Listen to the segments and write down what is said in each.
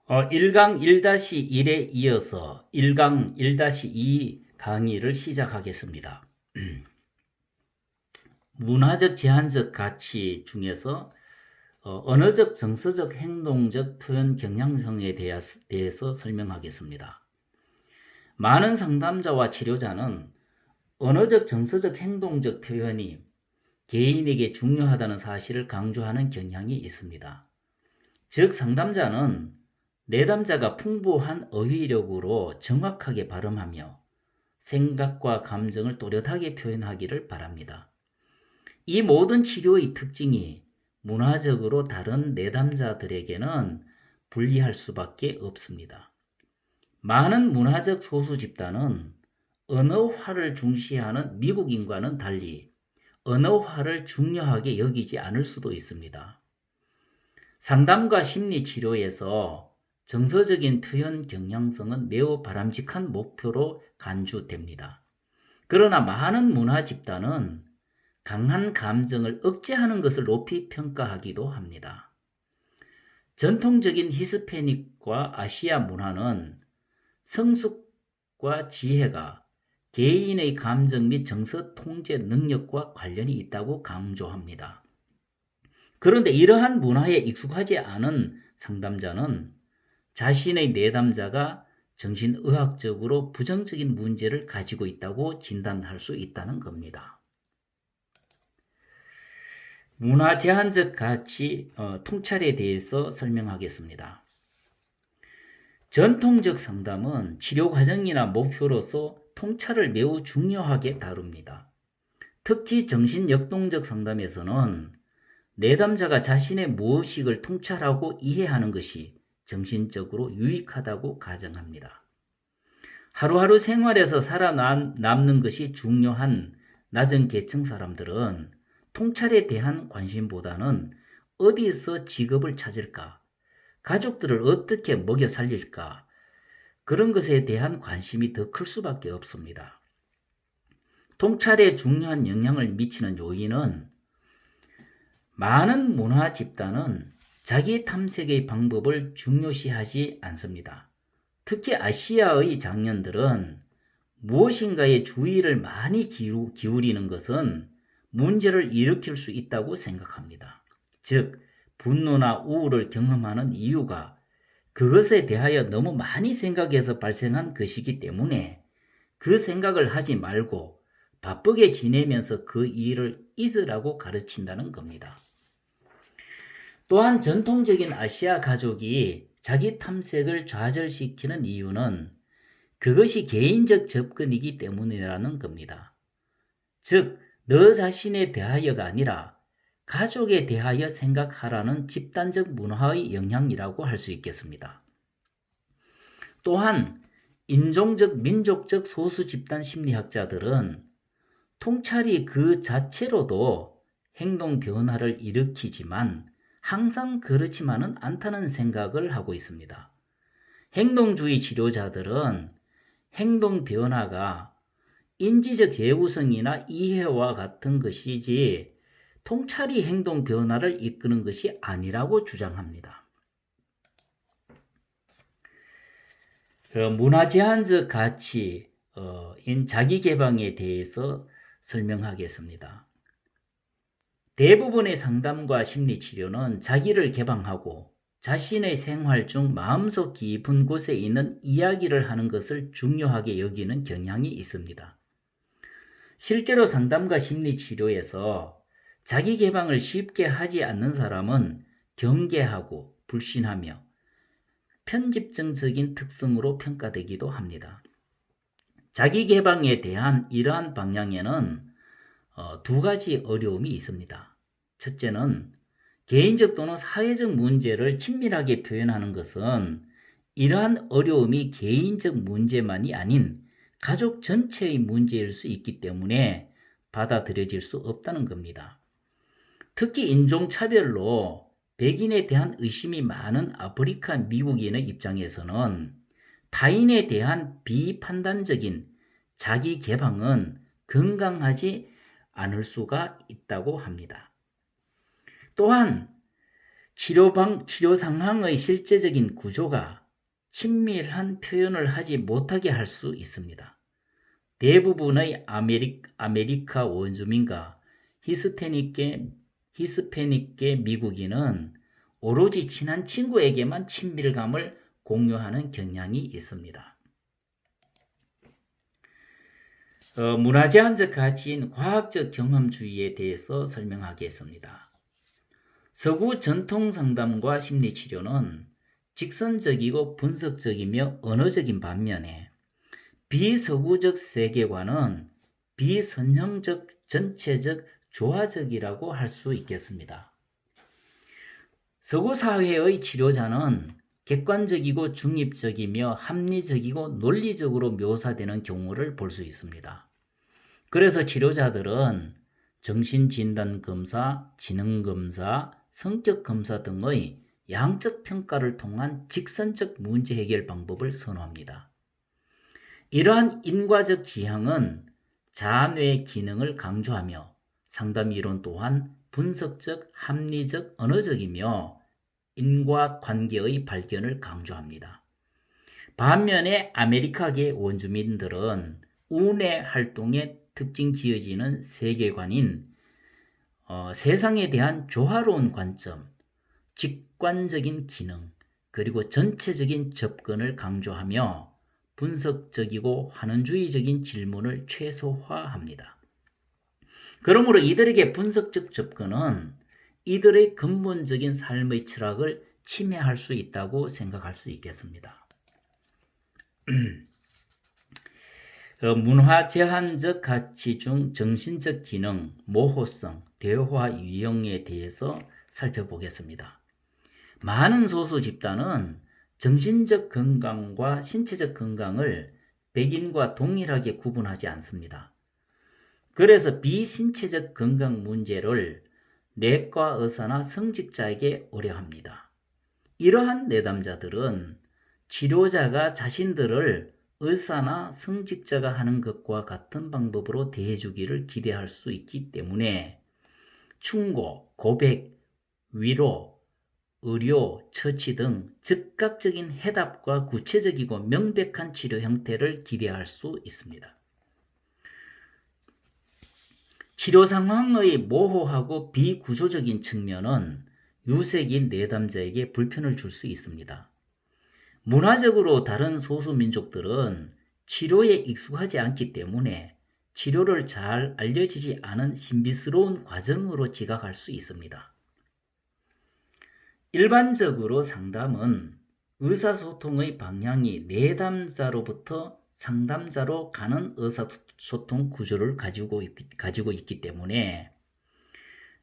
1강 1-1에 이어서 1강 1-2 강의를 시작하겠습니다. 문화적 제한적 가치 중에서 언어적, 정서적, 행동적 표현 경향성에 대해서 설명하겠습니다. 많은 상담자와 치료자는 언어적, 정서적, 행동적 표현이 개인에게 중요하다는 사실을 강조하는 경향이 있습니다. 즉, 상담자는 내담자가 풍부한 어휘력으로 정확하게 발음하며 생각과 감정을 또렷하게 표현하기를 바랍니다. 이 모든 치료의 특징이 문화적으로 다른 내담자들에게는 불리할 수밖에 없습니다. 많은 문화적 소수 집단은 언어화를 중시하는 미국인과는 달리 언어화를 중요하게 여기지 않을 수도 있습니다. 상담과 심리치료에서 정서적인 표현 경향성은 매우 바람직한 목표로 간주됩니다. 그러나 많은 문화 집단은 강한 감정을 억제하는 것을 높이 평가하기도 합니다. 전통적인 히스패닉과 아시아 문화는 성숙과 지혜가 개인의 감정 및 정서 통제 능력과 관련이 있다고 강조합니다. 그런데 이러한 문화에 익숙하지 않은 상담자는 자신의 내담자가 정신의학적으로 부정적인 문제를 가지고 있다고 진단할 수 있다는 겁니다. 문화 제한적 가치 통찰에 대해서 설명하겠습니다. 전통적 상담은 치료 과정이나 목표로서 통찰을 매우 중요하게 다룹니다. 특히 정신역동적 상담에서는 내담자가 자신의 무의식을 통찰하고 이해하는 것이 정신적으로 유익하다고 가정합니다. 하루하루 생활에서 살아남는 것이 중요한 낮은 계층 사람들은 통찰에 대한 관심보다는 어디서 직업을 찾을까, 가족들을 어떻게 먹여 살릴까, 그런 것에 대한 관심이 더 클 수밖에 없습니다. 통찰에 중요한 영향을 미치는 요인은 많은 문화 집단은 자기 탐색의 방법을 중요시하지 않습니다. 특히 아시아의 장년들은 무엇인가에 주의를 많이 기울이는 것은 문제를 일으킬 수 있다고 생각합니다. 즉, 분노나 우울을 경험하는 이유가 그것에 대하여 너무 많이 생각해서 발생한 것이기 때문에 그 생각을 하지 말고 바쁘게 지내면서 그 일을 잊으라고 가르친다는 겁니다. 또한 전통적인 아시아 가족이 자기 탐색을 좌절시키는 이유는 그것이 개인적 접근이기 때문이라는 겁니다. 즉, 너 자신에 대하여가 아니라 가족에 대하여 생각하라는 집단적 문화의 영향이라고 할 수 있겠습니다. 또한 인종적, 민족적 소수 집단 심리학자들은 통찰이 그 자체로도 행동 변화를 일으키지만 항상 그렇지만은 않다는 생각을 하고 있습니다. 행동주의 치료자들은 행동 변화가 인지적 재구성이나 이해와 같은 것이지 통찰이 행동 변화를 이끄는 것이 아니라고 주장합니다. 문화 제한적 가치인 자기개방에 대해서 설명하겠습니다. 대부분의 상담과 심리치료는 자기를 개방하고 자신의 생활 중 마음속 깊은 곳에 있는 이야기를 하는 것을 중요하게 여기는 경향이 있습니다. 실제로 상담과 심리치료에서 자기 개방을 쉽게 하지 않는 사람은 경계하고 불신하며 편집증적인 특성으로 평가되기도 합니다. 자기 개방에 대한 이러한 방향에는 두 가지 어려움이 있습니다. 첫째는 개인적 또는 사회적 문제를 친밀하게 표현하는 것은 이러한 어려움이 개인적 문제만이 아닌 가족 전체의 문제일 수 있기 때문에 받아들여질 수 없다는 겁니다. 특히 인종차별로 백인에 대한 의심이 많은 아프리카 미국인의 입장에서는 타인에 대한 비판단적인 자기 개방은 건강하지 않을 수가 있다고 합니다. 또한 치료 상황의 실제적인 구조가 친밀한 표현을 하지 못하게 할 수 있습니다. 대부분의 아메리카 원주민과 히스패닉계 미국인은 오로지 친한 친구에게만 친밀감을 공유하는 경향이 있습니다. 문화제한적 가치인 과학적 경험주의에 대해서 설명하겠습니다. 서구 전통 상담과 심리치료는 직선적이고 분석적이며 언어적인 반면에 비서구적 세계관은 비선형적, 전체적, 조화적이라고 할 수 있겠습니다. 서구 사회의 치료자는 객관적이고 중립적이며 합리적이고 논리적으로 묘사되는 경우를 볼 수 있습니다. 그래서 치료자들은 정신진단검사, 지능검사, 성격검사 등의 양적 평가를 통한 직선적 문제 해결 방법을 선호합니다. 이러한 인과적 지향은 자뇌 기능을 강조하며 상담 이론 또한 분석적, 합리적, 언어적이며 인과관계의 발견을 강조합니다. 반면에 아메리카계 원주민들은 운의 활동에 특징 지어지는 세계관인 세상에 대한 조화로운 관점, 직관적인 기능, 그리고 전체적인 접근을 강조하며 분석적이고 환원주의적인 질문을 최소화합니다. 그러므로 이들에게 분석적 접근은 이들의 근본적인 삶의 철학을 침해할 수 있다고 생각할 수 있겠습니다. 문화 제한적 가치 중 정신적 기능, 모호성, 대화 유형에 대해서 살펴보겠습니다. 많은 소수 집단은 정신적 건강과 신체적 건강을 백인과 동일하게 구분하지 않습니다. 그래서 비신체적 건강 문제를 내과 의사나 성직자에게 의뢰합니다. 이러한 내담자들은 치료자가 자신들을 의사나 성직자가 하는 것과 같은 방법으로 대해주기를 기대할 수 있기 때문에 충고, 고백, 위로, 의료, 처치 등 즉각적인 해답과 구체적이고 명백한 치료 형태를 기대할 수 있습니다. 치료 상황의 모호하고 비구조적인 측면은 유색인 내담자에게 불편을 줄 수 있습니다. 문화적으로 다른 소수민족들은 치료에 익숙하지 않기 때문에 치료를 잘 알려지지 않은 신비스러운 과정으로 지각할 수 있습니다. 일반적으로 상담은 의사소통의 방향이 내담자로부터 상담자로 가는 의사소통 구조를 가지고 있기 때문에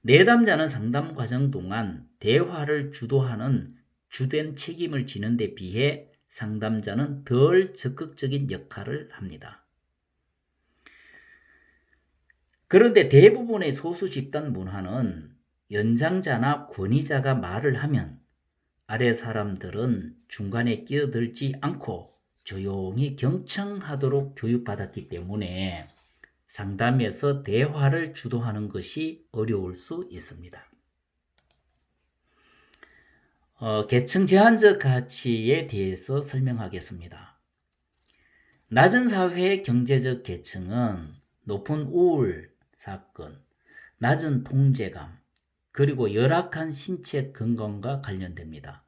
내담자는 상담 과정 동안 대화를 주도하는 주된 책임을 지는 데 비해 상담자는 덜 적극적인 역할을 합니다. 그런데 대부분의 소수 집단 문화는 연장자나 권위자가 말을 하면 아래 사람들은 중간에 끼어들지 않고 조용히 경청하도록 교육받았기 때문에 상담에서 대화를 주도하는 것이 어려울 수 있습니다. 계층 제한적 가치에 대해서 설명하겠습니다. 낮은 사회의 경제적 계층은 높은 우울 사건, 낮은 통제감, 그리고 열악한 신체 건강과 관련됩니다.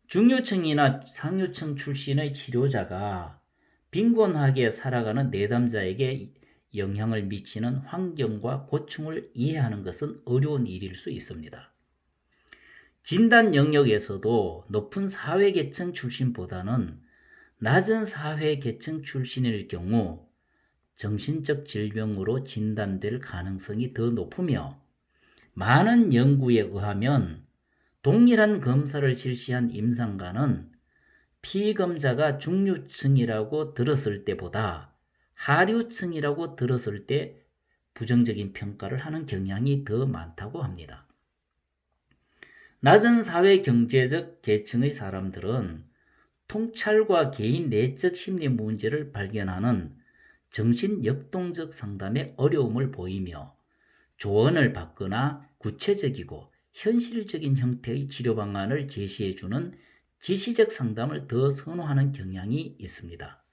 중요층이나 상류층 출신의 치료자가 빈곤하게 살아가는 내담자에게 영향을 미치는 환경과 고충을 이해하는 것은 어려운 일일 수 있습니다. 진단 영역에서도 높은 사회계층 출신보다는 낮은 사회계층 출신일 경우 정신적 질병으로 진단될 가능성이 더 높으며 많은 연구에 의하면 동일한 검사를 실시한 임상가는 피검자가 중류층이라고 들었을 때보다 하류층이라고 들었을 때 부정적인 평가를 하는 경향이 더 많다고 합니다. 낮은 사회 경제적 계층의 사람들은 통찰과 개인 내적 심리 문제를 발견하는 정신 역동적 상담에 어려움을 보이며 조언을 받거나 구체적이고 현실적인 형태의 치료 방안을 제시해주는 지시적 상담을 더 선호하는 경향이 있습니다.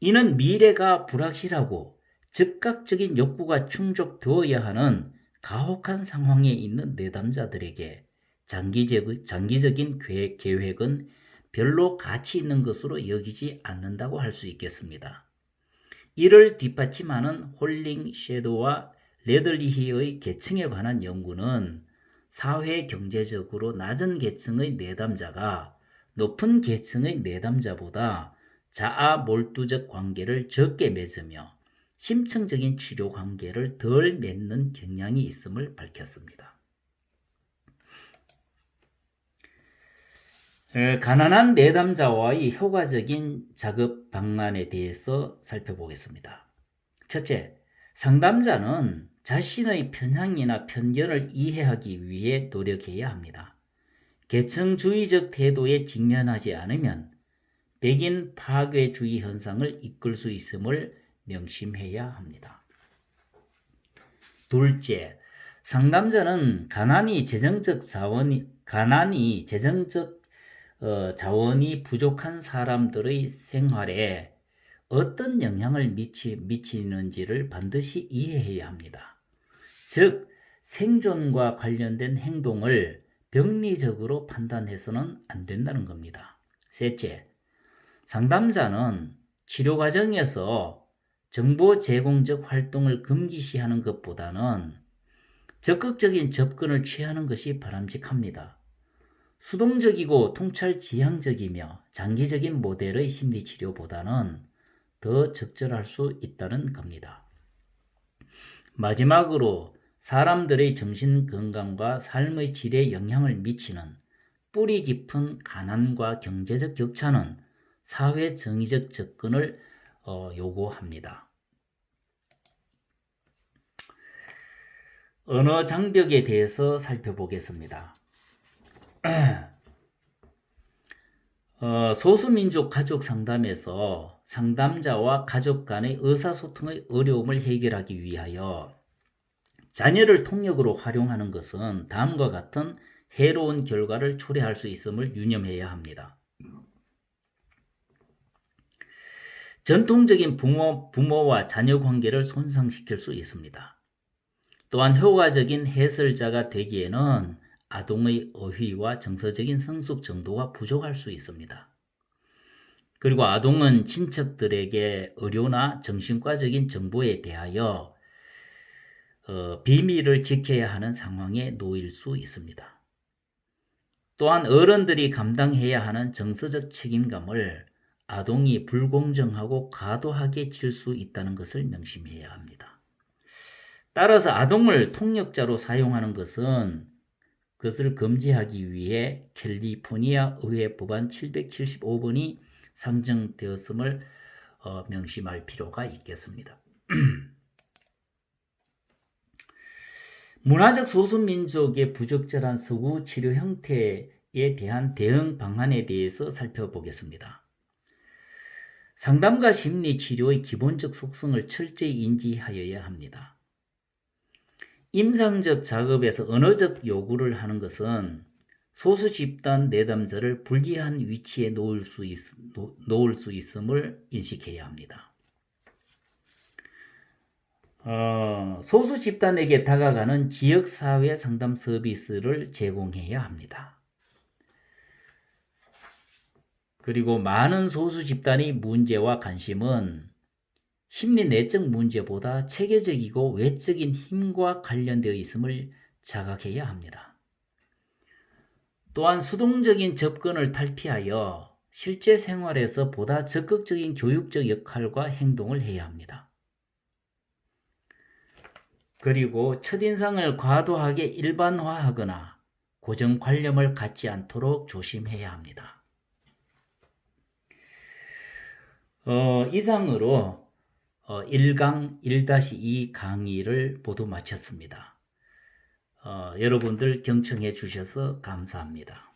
이는 미래가 불확실하고 즉각적인 욕구가 충족되어야 하는 가혹한 상황에 있는 내담자들에게 장기적인 계획은 별로 가치 있는 것으로 여기지 않는다고 할 수 있겠습니다. 이를 뒷받침하는 홀링 섀도와 레들리히의 계층에 관한 연구는 사회 경제적으로 낮은 계층의 내담자가 높은 계층의 내담자보다 자아 몰두적 관계를 적게 맺으며 심층적인 치료 관계를 덜 맺는 경향이 있음을 밝혔습니다. 가난한 내담자와의 효과적인 작업 방안에 대해서 살펴보겠습니다. 첫째, 상담자는 자신의 편향이나 편견을 이해하기 위해 노력해야 합니다. 계층주의적 태도에 직면하지 않으면 백인 파괴주의 현상을 이끌 수 있음을 명심해야 합니다. 둘째, 상담자는 가난이 재정적 자원이 부족한 사람들의 생활에 어떤 영향을 미치는지를 반드시 이해해야 합니다. 즉, 생존과 관련된 행동을 병리적으로 판단해서는 안 된다는 겁니다. 셋째, 상담자는 치료 과정에서 정보 제공적 활동을 금기시하는 것보다는 적극적인 접근을 취하는 것이 바람직합니다. 수동적이고 통찰지향적이며 장기적인 모델의 심리치료보다는 더 적절할 수 있다는 겁니다. 마지막으로 사람들의 정신건강과 삶의 질에 영향을 미치는 뿌리 깊은 가난과 경제적 격차는 사회 정의적 접근을 요구합니다. 언어 장벽에 대해서 살펴보겠습니다. 소수민족 가족 상담에서 상담자와 가족 간의 의사소통의 어려움을 해결하기 위하여 자녀를 통역으로 활용하는 것은 다음과 같은 해로운 결과를 초래할 수 있음을 유념해야 합니다. 전통적인 부모와 자녀 관계를 손상시킬 수 있습니다. 또한 효과적인 해설자가 되기에는 아동의 어휘와 정서적인 성숙 정도가 부족할 수 있습니다. 그리고 아동은 친척들에게 의료나 정신과적인 정보에 대하여 비밀을 지켜야 하는 상황에 놓일 수 있습니다. 또한 어른들이 감당해야 하는 정서적 책임감을 아동이 불공정하고 과도하게 질 수 있다는 것을 명심해야 합니다. 따라서 아동을 통역자로 사용하는 그것을 금지하기 위해 캘리포니아 의회 법안 775번이 상정되었음을 명심할 필요가 있겠습니다. 문화적 소수민족의 부적절한 서구 치료 형태에 대한 대응 방안에 대해서 살펴보겠습니다. 상담과 심리치료의 기본적 속성을 철저히 인지하여야 합니다. 임상적 작업에서 언어적 요구를 하는 것은 소수 집단 내담자를 불리한 위치에 놓을 수 있음을 인식해야 합니다. 소수 집단에게 다가가는 지역사회 상담 서비스를 제공해야 합니다. 그리고 많은 소수 집단의 문제와 관심은 심리 내적 문제보다 체계적이고 외적인 힘과 관련되어 있음을 자각해야 합니다. 또한 수동적인 접근을 탈피하여 실제 생활에서 보다 적극적인 교육적 역할과 행동을 해야 합니다. 그리고 첫인상을 과도하게 일반화하거나 고정관념을 갖지 않도록 조심해야 합니다. 이상으로 1강 1-2 강의를 모두 마쳤습니다. 여러분들 경청해 주셔서 감사합니다.